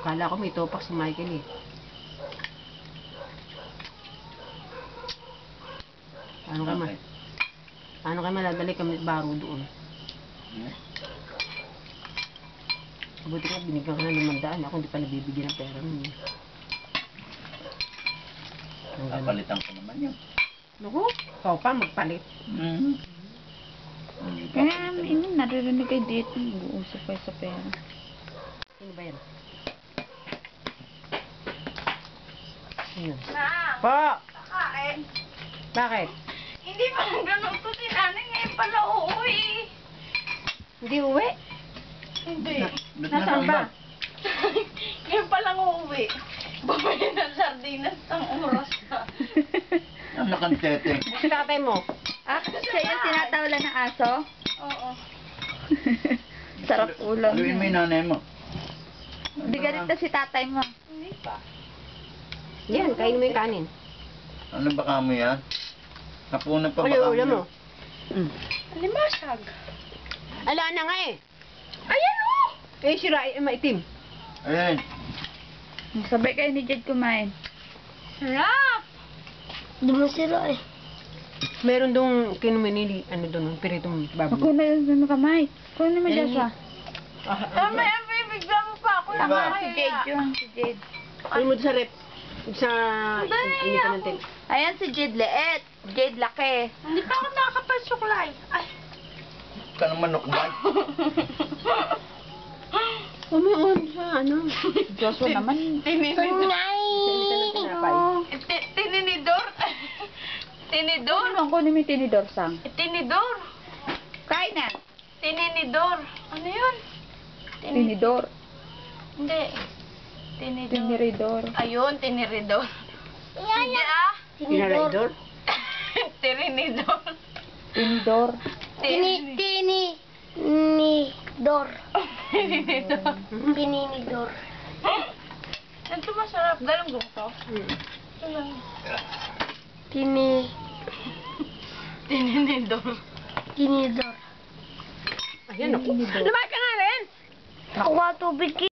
Kala ko may topak si Michael eh. Paano kayo maladali kami baro doon? Buti ka, binigyan ka na 500. Ako hindi pa nabibigyan ng pera nun. Kapalitan ko naman yun. Naku, ikaw pa magpalit. Kaya ini naririnig kayo dito. Nag-uusap kayo sa pera. Sino ba yan? Sino? Ma! Po! Kakain. Bakit? Hindi pa lang ganun to si nanay. Ngayon pala uuwi. Hindi uwi? Hindi. Nasaan ba? Ngayon pa lang uuwi. Bumili ng sardinas ng oras na. Ano kang tete? Tatay mo? Ah, siya yung tinatawala ng aso? Oo. Sarap ulam Aluin mo yung niya. nanay mo. Hindi ganito si tatay mo. Hindi pa. Yan, kain mo yung kanin. Ano ba kamo yan? Hapunan pa ba Ulo, kamo ulo mo. yan? Alimasag. Ala na nga eh. Ayan o! Eh, sira, maitim. Ayan. Sabay kayo ni Jed kumain. Sarap! Hindi mo sira eh. Meron dong kinuminili, ano doon, piritong baboy. Ako na yung kamay. Kunin mo Joshua. Tama yan, bibigyan mo pa ako. Tama. Tama, si Jade yun. Si Jade. Ano mo sa rep? Sa... Dali, Hindi ka ako. natin. Ayan si Jade leet. Jade laki. Hindi pa ako nakakapasuklay. Ay. Ka naman nukbay. Umuon sa ano. Joshua naman. Tininidor. Salita ng tinapay. Tininidor. Tinidor. Ano ang kunin mo yung tinidor sang? Tinidor. Kain na. Tininidor. Ano yun? Tinidor. Hindi. Tinidor. Tiniridor. Ayun, tiniridor. Hindi ah. Tinaridor? Tirinidor. Tinidor. Tininidor. Tininidor. Tininidor. Ito masarap. Galong gusto. Tininidor. Ayan ako. Lumaki ka nga rin. Nakuha tubig.